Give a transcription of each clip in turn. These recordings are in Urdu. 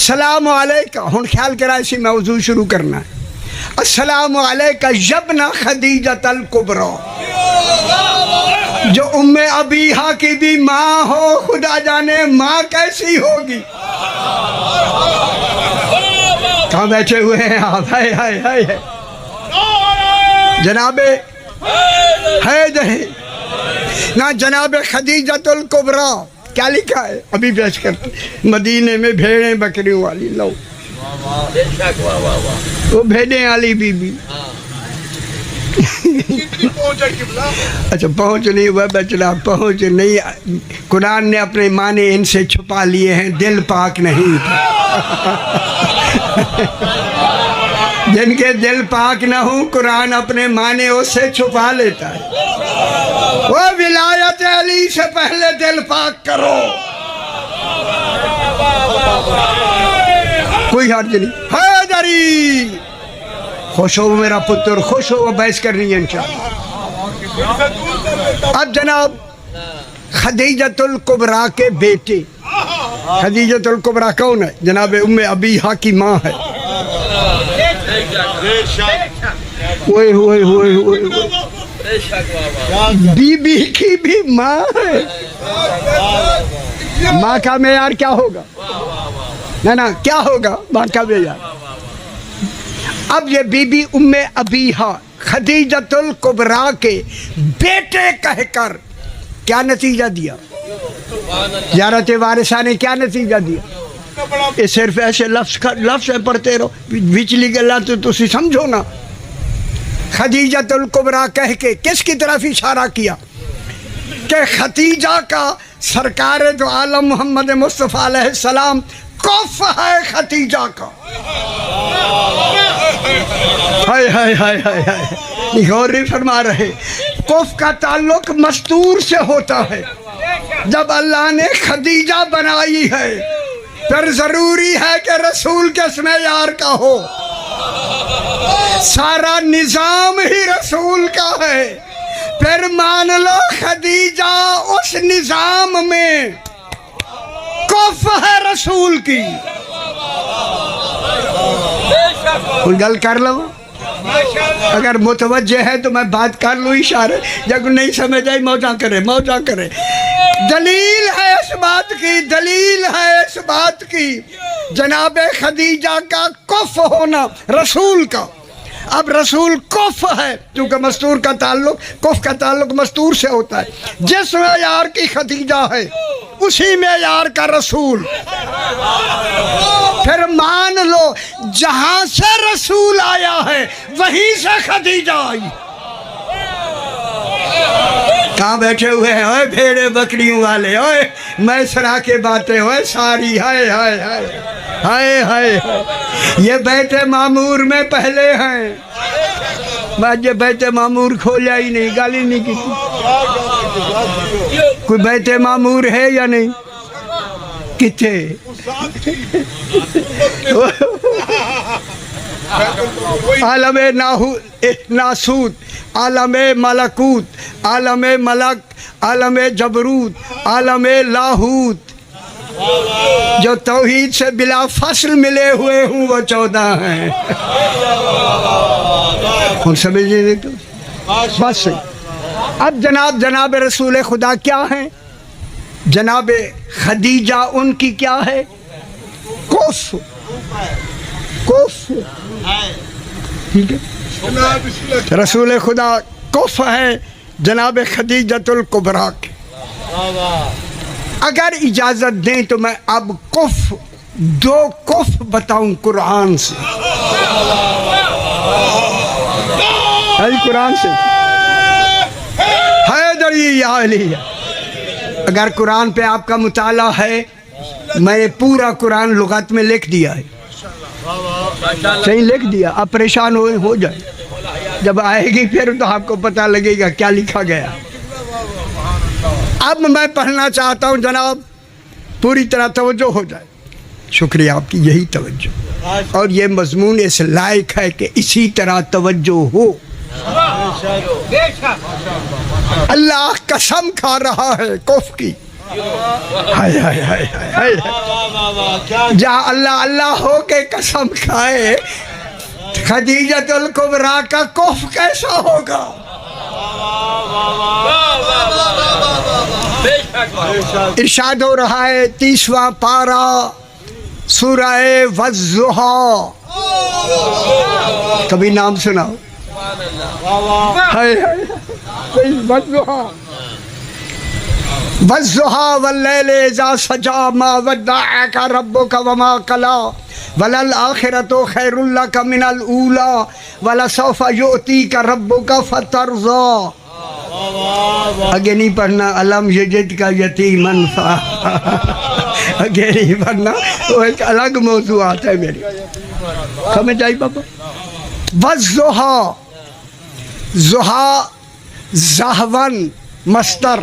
السلام علیکہ، ہن خیال کرا اسی موضوع شروع کرنا ہے. السلام علیکہ یبن خدیجۃ الکبریٰ، جو ام ابیہا کی بھی ماں ہو، خدا جانے ماں کیسی ہوگی. کہاں بیٹھے ہوئے ہیں آپ؟ ہے جناب ہے نا جناب خدیجۃ الکبریٰ. کیا لکھا ہے؟ ابھی پیش کرتے. مدینے میں بھیڑیں بکریوں والی، لو وہ بھیڑیں والی بی بی. اچھا پہنچ نہیں ہوا بچڑا، پہنچ نہیں. قرآن نے اپنے معنی ان سے چھپا لیے ہیں، دل پاک نہیں تھا. جن کے دل پاک نہ ہوں قرآن اپنے معنی اس سے چھپا لیتا ہے. وہ ولایت علی سے پہلے دل پاک کرو، کوئی حرج نہیں. حیدری خوش ہو میرا پتر، خوش ہو. بحث کرنی ہے انشاءاللہ. اب جناب خدیجۃ الکبریٰ کے بیٹے، خدیجۃ الکبریٰ کون ہے؟ جناب ام ابیہا کی ماں ہے. ہوئے ہوئے ہوئے ہوئے بی بی کی بھی ماں ہے. ماں کا معیار کیا ہوگا؟ نا کیا ہوگا ماں کا معیار؟ اب یہ بی بی ام ابیہا خدیجۃ الکبریٰ کے بیٹے کہہ کر کیا نتیجہ دیا؟ زیارت وارثہ نے کیا نتیجہ دیا؟ یہ صرف ایسے لفظ پڑھتے رہو، بچلی گلا تو تسی سمجھو نا. خدیجۃ الکبریٰ کہہ کے کس کی طرف اشارہ کیا؟ کہ ختیجہ کا سرکار دو عالم محمد مصطفیٰ علیہ السلام کف ہے ختیجہ کا. ہائے ہائے ہائے ہائے ہائے، غور نہیں فرما رہے. کف کا تعلق مستور سے ہوتا ہے. جب اللہ نے خدیجہ بنائی ہے پھر ضروری ہے کہ رسول کے اسم یار کا ہو. سارا نظام ہی رسول کا ہے. پھر مان لو خدیجہ اس نظام میں کف ہے رسول کی. کوئی گل کر لو، اگر متوجہ ہے تو میں بات کر لوں اشارے، جب نہیں سمجھ آئی موجہ کرے. دلیل ہے اس بات کی، دلیل ہے اس بات کی جناب خدیجہ کا کف ہونا رسول کا. اب رسول کف ہے کیونکہ مستور کا تعلق، کف کا تعلق مستور سے ہوتا ہے. جس معیار کی خدیجہ ہے اسی معیار کا رسول. پھر مان لو جہاں سے رسول آیا ہے وہیں سے خدیجہ آئی. کہاں بیٹھے ہوئے ہیں؟ اوے بھیڑے بکریوں والے، اوے میسرا کے باتیں، اوے ساری. ہائے ہائے ہائے ہائے ہائے، یہ بیت معمور میں پہلے ہیں. میں یہ بیت معمور کھولا ہی نہیں، گالی نہیں کی. کوئی بیت معمور ہے یا نہیں؟ کتنے عالم ناسوت، عالم ملکوت، عالم ملک، عالم جبروت، عالم لاہوت. جو توحید سے بلا فصل ملے ہوئے ہوں وہ 14 ہیں. کون سمجھے تو بس. اب جناب رسول خدا کیا ہیں؟ جناب خدیجہ ان کی کیا ہے؟ کف. ٹھیک ہے، رسول خدا کف ہے جناب خدیجۃ الکبریٰ کے. اگر اجازت دیں تو میں اب کف، 2 کف بتاؤں قرآن سے. قرآن سے حیدری یا علی. اگر قرآن پہ آپ کا مطالعہ ہے، میں نے پورا قرآن لغت میں لکھ دیا ہے. صحیح لکھ دیا. آپ پریشان ہو جائے، جب آئے گی پھر تو آپ کو پتہ لگے گا کیا لکھا گیا. اب میں پڑھنا چاہتا ہوں جناب، پوری طرح توجہ ہو جائے. شکریہ آپ کی یہی توجہ، اور یہ مضمون اس لائق ہے کہ اسی طرح توجہ ہو. اللہ قسم کھا رہا ہے کف کی. ہائے ہائے ہائے ہائے، جہاں اللہ اللہ ہو کے قسم کھائے خدیجۃ الکبریٰ کا کف کیسا ہوگا؟ ارشاد ہو رہا ہے 30واں پارہ سورہ والضحیٰ، کبھی نام سناؤ؟ والضحیٰ والضحیٰ واللیل اذا سجا ما ودعک ربک وما قلی وللآخرۃ خیر لک من الاولی ولسوف یؤتیک ربک فترضی۔ آگے نہیں پڑھنا علم یجد کا یتیما آگے نہیں پڑھنا، وہ ایک الگ موضوعات ہے میری، سمجھ آئی بابا؟ والضحیٰ، ضحیٰ زہون مصدر،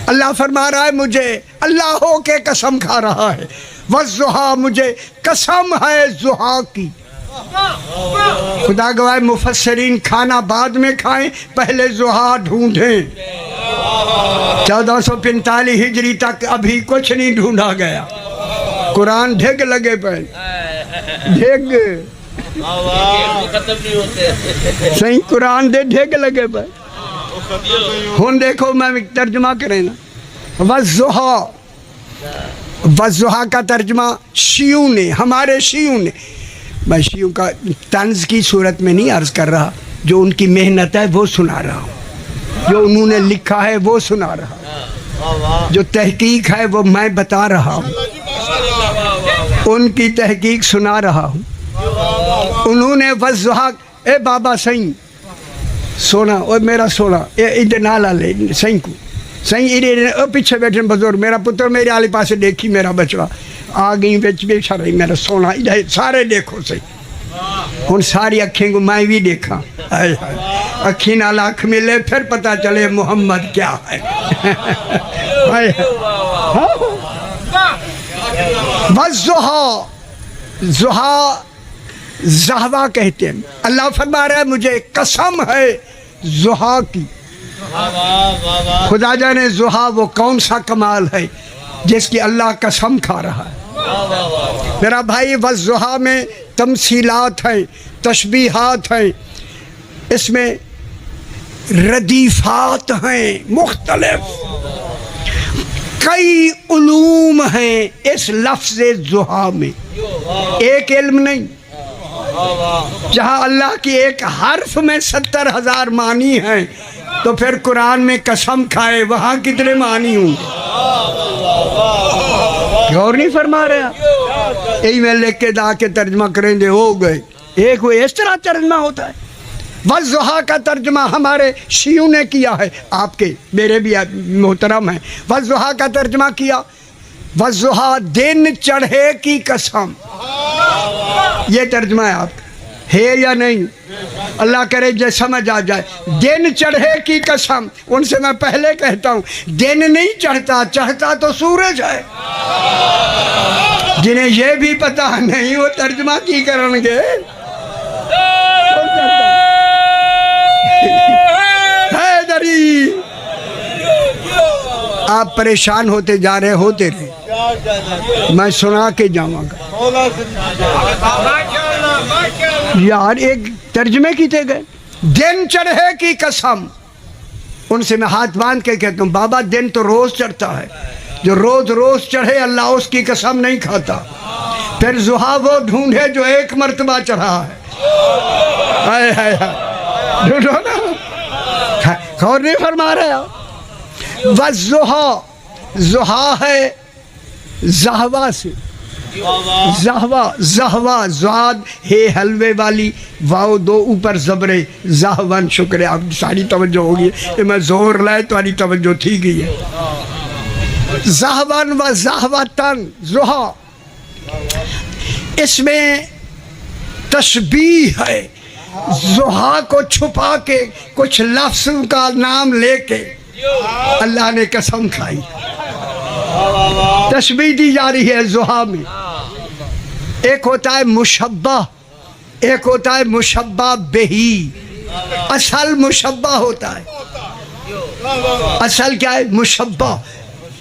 اللہ فرما رہا ہے مجھے اللہ ہو کے قسم کھا رہا ہے، والضحیٰ مجھے قسم ہے ضحیٰ کی۔ خدا گواہ مفسرین کھانا بعد میں کھائیں، پہلے ضحیٰ ڈھونڈیں۔ 1445 ہجری تک ابھی کچھ نہیں ڈھونڈا گیا، قرآن ڈھگ لگے پہ ڈھگ صحیح قرآن دے ڈھگ لگے پہ۔ ہن دیکھو میں ترجمہ کریں نا، والضحیٰ، والضحیٰ کا ترجمہ شیعوں نے، ہمارے شیعوں نے، میں شیعوں کا طنز کی صورت میں نہیں عرض کر رہا، جو ان کی محنت ہے وہ سنا رہا ہوں، جو انہوں نے لکھا ہے وہ سنا رہا ہوں، جو تحقیق ہے وہ میں بتا رہا ہوں، ان کی تحقیق سنا رہا ہوں۔ انہوں نے والضحیٰ، اے بابا سائیں سونا، اور میرا سونا ادھر نالا لے سائیں کو، سائیں ادھر پیچھے بیٹھے بزرگ، میرا پتر میرے آلے پاسے دیکھی میرا بچڑا آ گئی بچ بیٹھا رہی، میرا سونا ادھر سارے دیکھو صحیح، ان ساری اکھیں کو میں بھی دیکھا، اکھی نال اکھ ملے پھر پتہ چلے محمد کیا ہے۔ والضحیٰ، ضحیٰ زہوا کہتے ہیں، اللہ فرما رہا ہے مجھے قسم ہے ضحیٰ کی۔ خدا جانے ضحیٰ وہ کون سا کمال ہے جس کی اللہ قسم کھا رہا ہے۔ میرا بھائی والضحیٰ میں تمثیلات ہیں، تشبیہات ہیں، اس میں ردیفات ہیں مختلف، کئی علوم ہیں اس لفظ ضحیٰ میں، ایک علم نہیں۔ جہاں اللہ کی ایک حرف میں 70,000 معنی ہیں تو پھر قرآن میں قسم کھائے وہاں کتنے معنی ہوں گے؟ غور نہیں فرما رہا؟ یہی میں لکھ کے دا کے ترجمہ کریں گے ہو گئے، ایک وہ اس طرح ترجمہ ہوتا ہے۔ والضحیٰ کا ترجمہ ہمارے شیعوں نے کیا ہے، آپ کے میرے بھی محترم ہیں، والضحیٰ کا ترجمہ کیا، والضحیٰ دن چڑھے کی قسم، یہ ترجمہ ہے آپ کا، ہے یا نہیں؟ اللہ کرے جو سمجھ آ جائے۔ دن چڑھے کی قسم، ان سے میں پہلے کہتا ہوں دن نہیں چڑھتا، چڑھتا تو سورج ہے۔ جنہیں یہ بھی پتہ نہیں وہ ترجمہ کی کریں گے؟ حیدری، آپ پریشان ہوتے جا رہے ہوتے رہے، میں سنا کے جاؤں گا۔ یار ایک ترجمے کیتے گئے، دن چڑھے کی قسم، ان سے میں ہاتھ باندھ کے کہتا ہوں بابا دن تو روز چڑھتا ہے، جو روز روز چڑھے اللہ اس کی قسم نہیں کھاتا۔ پھر ضحیٰ وہ ڈھونڈے جو ایک مرتبہ چڑھا ہے، ہائے ہائے ہائے، ڈھونڈو نا، غور نہیں فرما رہے؟ والضحیٰ، ضحیٰ ہے زہوا سے، زہوا، زہوا زاد ہے حلوے والی، واو دو اوپر زبرے، زہون، شکر ہے آپ ساری توجہ ہوگی، میں زور لائے تو آری توجہ تھی گئی ہے۔ زہون و زہوتن، ضحیٰ، اس میں تشبیہ ہے، ضحیٰ کو چھپا کے کچھ لفظ کا نام لے کے اللہ نے قسم کھائی، تشبیہ دی جا رہی ہے ضحیٰ میں۔ ایک ہوتا ہے مشبہ، ایک ہوتا ہے مشبہ بہی، اصل مشبہ ہوتا ہے، اصل کیا ہے؟ مشبہ،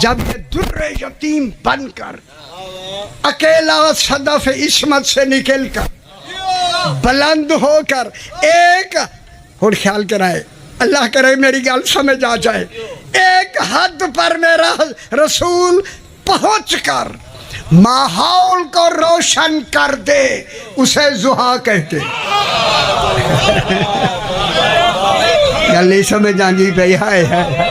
جب یہ در یتیم بن کر اکیلا صدف عصمت سے نکل کر بلند ہو کر ایک اور خیال کرائے اللہ کرے میری گل سمجھ آ جائے ایک حد پر میرا رسول پہنچ کر ماحول کو روشن کر دے اسے ضحیٰ کہتے گل نہیں سمجھ آندی پئی ہائے ہائے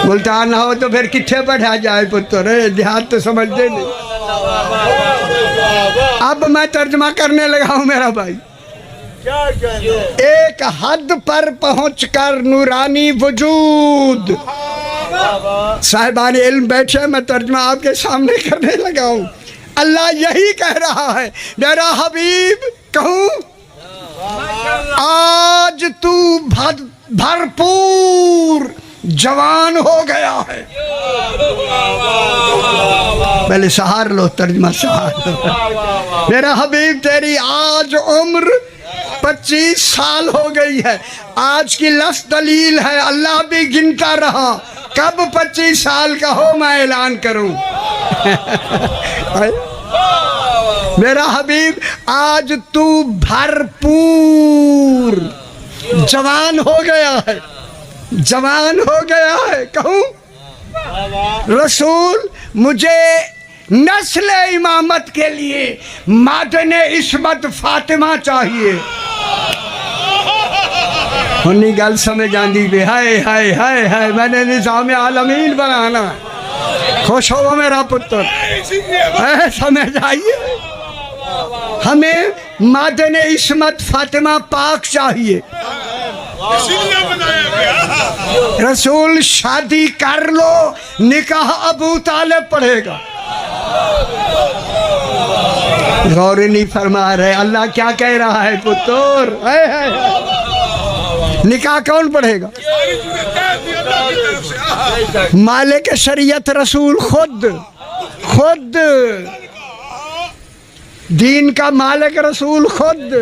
ملتان نہ ہو تو پھر کتھے پڑھا جائے پتر دیہات تو سمجھتے نہیں اب میں ترجمہ کرنے لگا ہوں میرا بھائی ایک حد پر پہنچ کر نورانی وجود صاحبان علم بیٹھے میں ترجمہ آپ کے سامنے کرنے لگا ہوں اللہ یہی کہہ رہا ہے میرا حبیب کہوں آج تو بھرپور جوان ہو گیا ہے پہلے سہار لو ترجمہ سہار لو میرا حبیب تیری آج عمر 25 سال ہو گئی ہے آج کی لفظ دلیل ہے اللہ بھی گنتا رہا کب 25 سال کا ہو میں اعلان کروں میرا حبیب آج تو بھرپور جوان ہو گیا ہے جوان ہو گیا ہے کہوں رسول مجھے نسل امامت کے لیے معدن عصمت فاطمہ چاہیے انہی گل سمجھ آندی بھی ہائے ہائے ہائے ہائے میں نے نظام عالمین بنانا خوش ہو میرا پتر سمجھ آئیے ہمیں معدن عصمت فاطمہ پاک چاہیے رسول شادی کر لو نکاح ابو طالب پڑھے گا غور نہیں فرما رہے اللہ کیا کہہ رہا ہے پتر نکاح کون پڑھے گا مالک شریعت رسول خود دین کا مالک رسول خود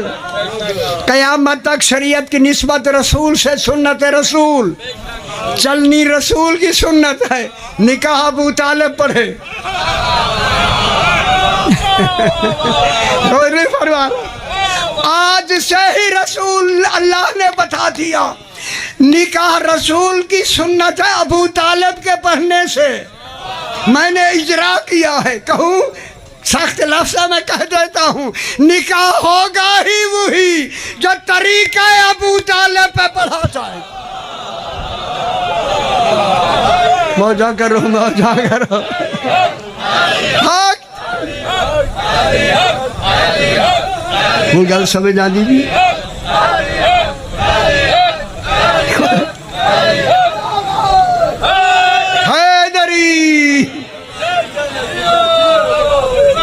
قیامت تک شریعت کی نسبت رسول سے سنت رسول چلنی رسول کی سنت ہے نکاح ابو طالب پڑھے آج سے ہی رسول اللہ نے بتا دیا نکاح رسول کی سنت ہے ابو طالب کے پڑھنے سے میں نے اجرا کیا ہے کہوں سخت لفظہ میں کہہ دیتا ہوں نکاح ہوگا ہی وہی جو طریقہ ابو طالب پہ پڑھا جائے موجہ کرو وہ گل سمجھ آندی بھی حیدری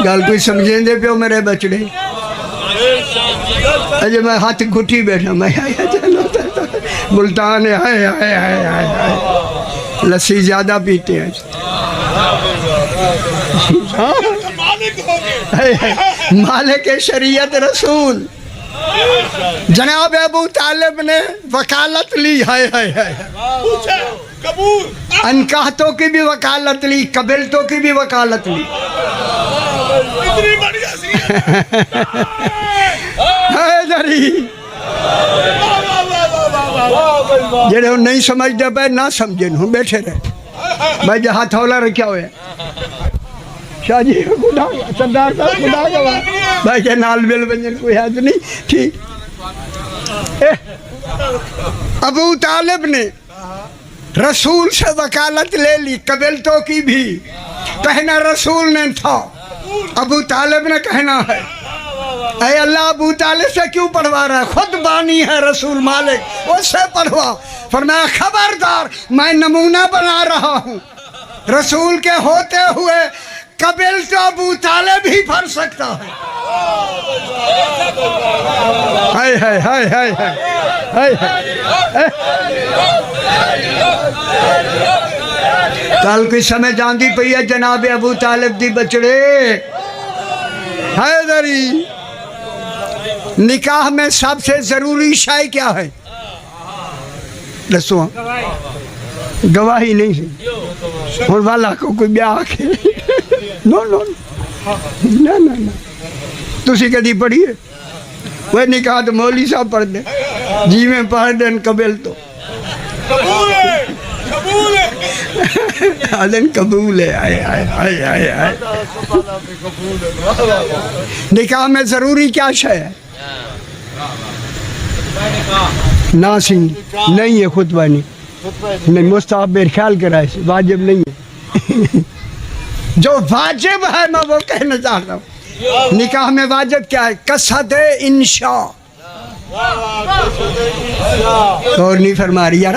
گل کوئی سمجھیں دے پیو میرے بچڑے اجے میں ہاتھ گھٹی بیٹھا میں ملتان ہے لسی زیادہ پیتے ہیں مالک شریعت رسول جناب ابو طالب نے وکالت لی انکاہتوں کی بھی وکالت لی قبلتوں کی بھی وکالت لی جڑے ہوں نہیں سمجھتے پہ نہ سمجھیں ہوں بیٹھے رہے بھائی جہاں تھولا رکھیا ہوئے شاہ جی خدا سردار صاحب خدا گواہ بھائی کے نال بل بنجن کوئی حد نہیں ٹھیک ابو طالب نے رسول سے وکالت لے لی قبلتوں کی بھی کہنا رسول نے تھا ابو طالب نے کہنا ہے اے اللہ ابو طالب سے کیوں پڑھوا رہا ہے خود بانی ہے رسول مالک اس سے پڑھوا فرمایا خبردار میں نمونہ بنا رہا ہوں رسول کے ہوتے ہوئے قبل تو ابو طالب ہی پڑھ سکتا ہے ہائے ہائے ہائے ہائے ہائے کل کوئی سمجھ آندی پئی ہے جناب ابو طالب دی بچڑے حیدری نکاح میں سب سے ضروری شے کیا ہے دسو گواہی نہیں اور والا کو کوئی بیاہ کے نو نو نہ نہ نہ تسی کدی پڑھیے وہ نکاح تو مولوی صاحب پڑھ دیں جی میں پڑھ دیں قبل تو قبول ہے قبول ہے آدن قبول ہے آئے آئے آئے آئے آئے نکاح میں ضروری کیا شے ہے ناسین نہیں ہے خطبہ نہیں مستحب میرے خیال کرائے سے واجب نہیں ہے جو واجب ہے میں وہ کہنا چاہتا ہوں نکاح میں واجب کیا ہے قصد انشاء اور نہیں فرما رہی یار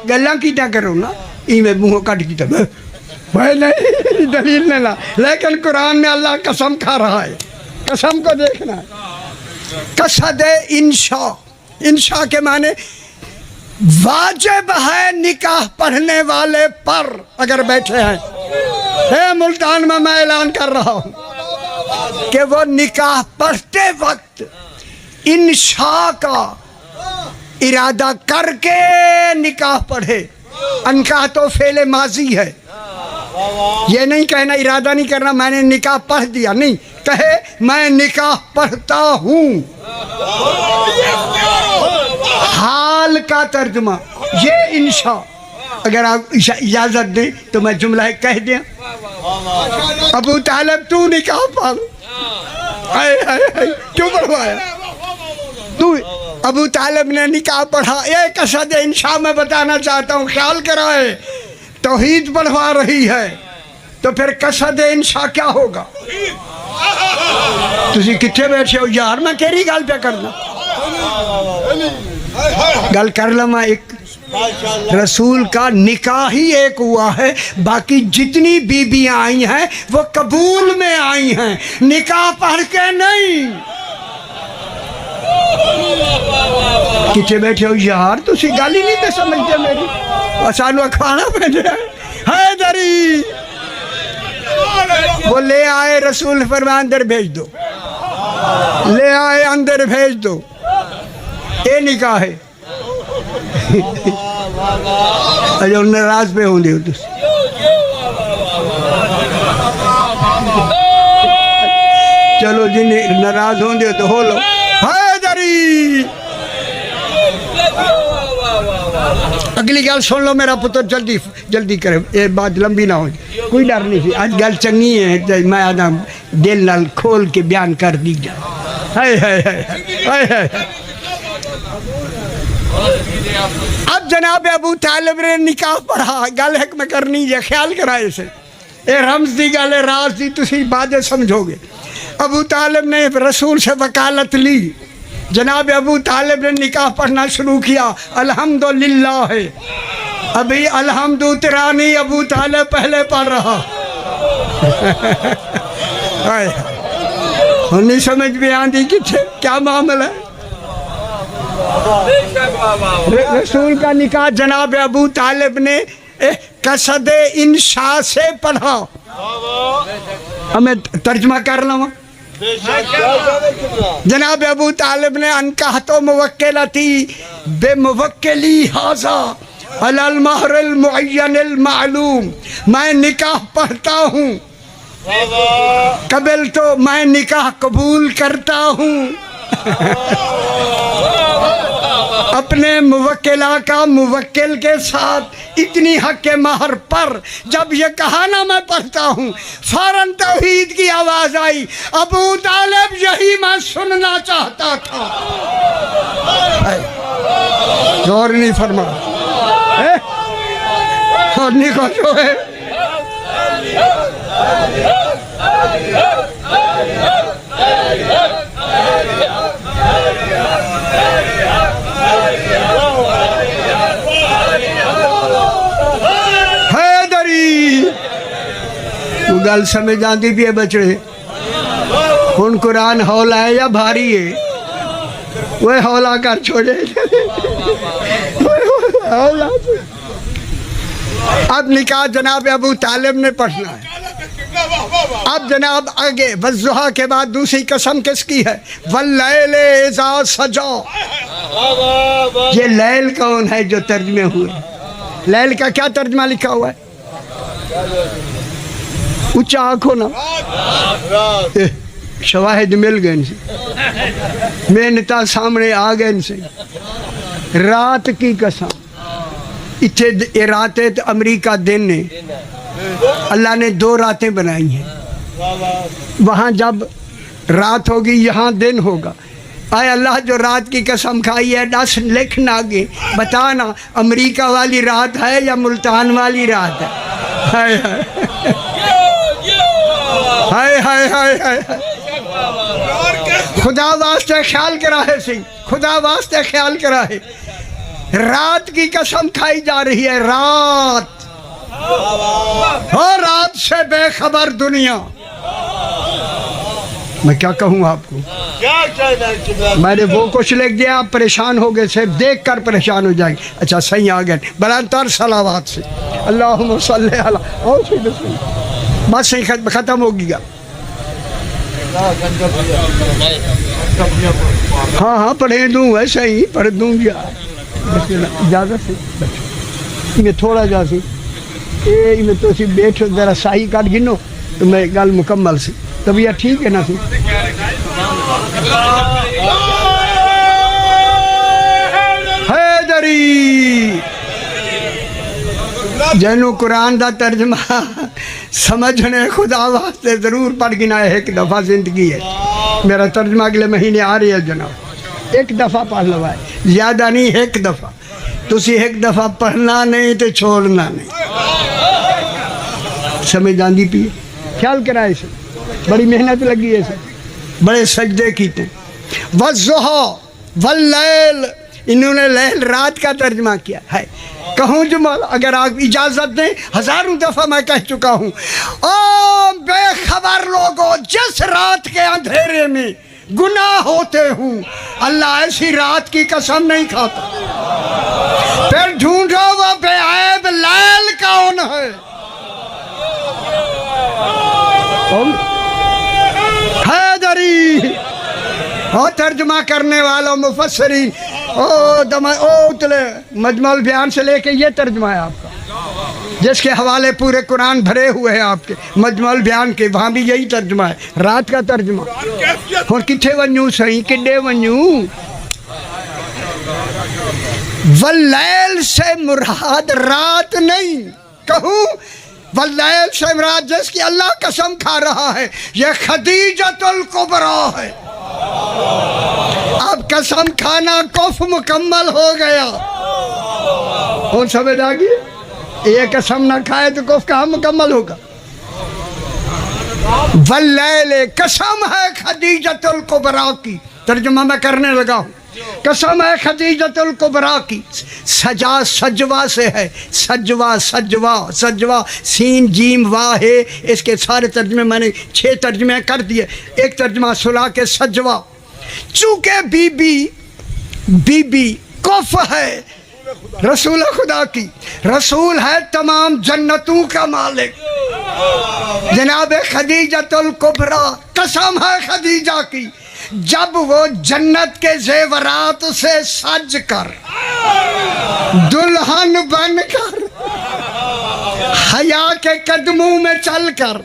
گلہ کی کیا کرو نا ای میں منہ کٹ کی تب بھائی نہیں دلیل نہیں لا لیکن قرآن میں اللہ قسم کھا رہا ہے قسم کو دیکھنا ہے قصد انشاء انشاء کے معنی واجب ہے نکاح پڑھنے والے پر اگر بیٹھے ہیں ملتان میں اعلان کر رہا ہوں کہ وہ نکاح پڑھتے وقت انشاء کا ارادہ کر کے نکاح پڑھے انکاح تو فعل ماضی ہے یہ نہیں کہنا ارادہ نہیں کرنا میں نے نکاح پڑھ دیا نہیں کہے میں نکاح پڑھتا ہوں حال کا ترجمہ یہ انشاء اگر آپ اجازت دیں تو میں جملہ کہہ دیا ابو طالب تو نکاح پڑھ کیوں پڑھوایا تو ابو طالب نے نکاح پڑھا ایک قصد انشاء میں بتانا چاہتا ہوں خیال کرائے توحید پڑھوا رہی ہے تو پھر قصد انشاء کیا ہوگا تسی کتنے بیٹھے ہو یار میں کیری گل پہ کرنا گل کر لما ایک رسول کا نکاح ہی ایک ہوا ہے باقی جتنی بیویاں آئی ہیں وہ قبول میں آئی ہیں نکاح پڑھ کے نہیں کتنے بیٹھے ہو یار تسی گل ہی نہیں پہ سمجھتے میری سانو کھانا پہ جائے حیدری وہ لے آئے رسول فرمان اندر بھیج دو لے آئے اندر بھیج دو اے نکاح ہے اجھا ناراض پہ ہوں دے چلو جن ناراض ہوں دے تو ہو لو حیدری اگلی گل سن لو میرا پتر جلدی جلدی کرے یہ بات لمبی نہ ہو کوئی ڈر نہیں تھی آج گل چنگی ہے میں آدم دل نال کھول کے بیان کر دی جائے اب جناب ابو طالب نے نکاح پڑھا گل ایک میں کرنی ہے خیال کرائے سے اے رمز دی گل راز دی تسی باتیں سمجھو گے ابو طالب نے رسول سے وکالت لی جناب ابو طالب نے نکاح پڑھنا شروع کیا الحمدللہ ہے ابھی الحمد تیرا نہیں ابو طالب پہلے پڑھ رہا نہیں سمجھ میں آندھی کیا معاملہ ہے رسول کا نکاح جناب ابو طالب نے قصد انشاء سے پڑھا ہمیں ترجمہ کر لوں جناب ابو طالب نے انکحت موکلتی بے موکلی حاضا علی المہر المعین المعلوم میں نکاح پڑھتا ہوں قبل تو میں نکاح قبول کرتا ہوں اپنے موکلہ کا موکل کے ساتھ اتنی حق مہر پر جب یہ کہا نا میں پڑھتا ہوں فوراً توحید کی آواز آئی ابو طالب یہی میں سننا چاہتا تھا غور نہیں فرما اور نہیں خوش ہوئے گل سمجھ آتی بھی ہے بچڑے ہن قرآن ہولا ہے یا بھاری ہے وہ ہولا کر چھوڑے اب نکاح جناب ابو طالب نے پڑھنا ہے اب جناب آگے والضحیٰ کے بعد دوسری قسم کس کی ہے واللیل اذا سجا یہ لیل کون ہے جو ترجمے ہوئے لیل کا کیا ترجمہ لکھا ہوا ہے اچھا آنکھوں نا شواہد مل گئے ان سے محنتاں سامنے آ گئے ان سے رات کی قسم اتھے یہ راتیں تو امریکہ دن نے اللہ نے 2 راتیں بنائی ہیں وہاں جب رات ہوگی یہاں دن ہوگا آئے اللہ جو رات کی قسم کھائی ہے 10 لکھنا آگے بتانا امریکہ والی رات ہے یا ملتان والی رات ہے ہائے ہائے ہائے ہائے ہائے خدا واسطے خیال کرا ہے سی خدا واسطے خیال کرا ہے رات کی قسم کھائی جا رہی ہے رات اور رات سے بے خبر دنیا میں کیا کہوں آپ کو میں نے وہ کچھ لکھ دیا آپ پریشان ہو گئے صرف دیکھ کر پریشان ہو جائیں گے اچھا صحیح آ گئے بلندر صلوات سے اللہم صلی علی بس صحیح ختم ہوگی گا ہاں ہاں پڑھے دوں ویسے ہی پڑھ دوں گی اجازت سے میں تھوڑا جا سی میں تو سی بیٹھو ذرا صحیح کاٹ گنو تو میں گل مکمل سی طبیعت ٹھیک ہے نا سی حیدری جنوں قرآن دا ترجمہ سمجھنے خدا واسطے ضرور پڑھ گنا ہے ایک دفعہ زندگی ہے میرا ترجمہ اگلے مہینے آ رہی ہے جناب ایک دفعہ پڑھ لو ہے زیادہ نہیں ایک دفعہ تسی ایک دفعہ پڑھنا نہیں تو چھوڑنا نہیں سمجھ آندی پی خیال کرائے سے بڑی محنت لگی ہے سر بڑے سجدے کیتے والضحیٰ واللیل انہوں نے لیل رات کا ترجمہ کیا ہے کہوں جمال اگر آپ اجازت دیں 1000 دفعہ میں کہہ چکا ہوں او بے خبر لوگوں جس رات کے اندھیرے میں گناہ ہوتے ہوں اللہ ایسی رات کی قسم نہیں کھاتا پھر ڈھونڈو وہ بے عیب لیل کون ہے حیدری ترجمہ کرنے والوں مفسرین مجمع البیان سے لے کے یہ ترجمہ ہے آپ کا جس کے حوالے پورے قرآن بھرے ہوئے ہیں آپ کے مجمع البیان کے وہاں بھی یہی ترجمہ ہے رات کا ترجمہ اور کتھے ونیوں صحیح کڈے ونیوں واللیل سے مراد رات نہیں کہوں واللیل سے مراد جس کی اللہ قسم کھا رہا ہے یہ خدیجۃ الکبریٰ ہے اب قسم کھانا کف مکمل ہو گیا کون سمجھ آگی یہ قسم نہ کھائے تو کف کہاں مکمل ہوگا واللیل قسم ہے خدیجۃ الکبریٰ کی ترجمہ میں کرنے لگا ہوں قسم ہے خدیجۃ الکبریٰ کی سجا سجوا سے ہے سجوا سجوا سجوا سین جیم واہ ہے اس کے سارے ترجمے میں نے 6 ترجمے کر دیے ایک ترجمہ صلح کے سجوا چونکہ بی بی کف ہے رسول خدا کی رسول ہے تمام جنتوں کا مالک جناب خدیجۃ الکبریٰ قسم ہے خدیجہ کی جب وہ جنت کے زیورات سے سج کر دلہن بن کر حیا کے قدموں میں چل کر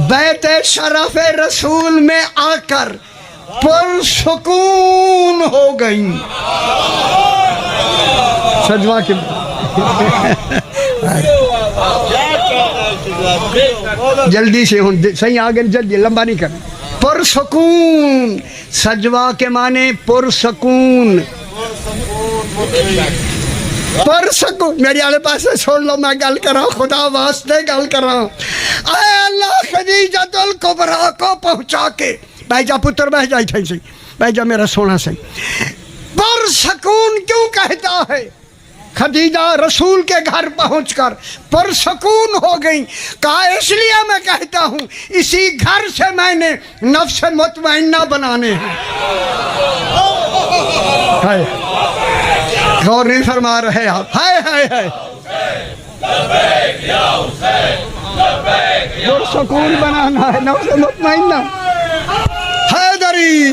بیت شرف رسول میں آ کر پرسکون ہو گئی سجوا کے جلدی سے صحیح آگے جلدی لمبا نہیں کرنا پرسکون سجوا کے معنی پرسکون پرسکون میری آلے پاس سے سن لو میں گل کر رہا ہوں خدا واسطے گل کر رہا ہوں اے اللہ خدیجۃ الکبریٰ کو پہنچا کے بھائی جا پتر بہ جائی تھا سی بھائی جا میرا سونا سی پرسکون کیوں کہتا ہے خدیجہ رسول کے گھر پہنچ کر پرسکون ہو گئی کہا اس لیے میں کہتا ہوں اسی گھر سے میں نے نفس مطمئنہ بنانے ہیں غور نہیں فرما رہے آپ ہائے ہائے ہائے پرسکون بنانا ہے نفس مطمئنہ حیدری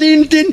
3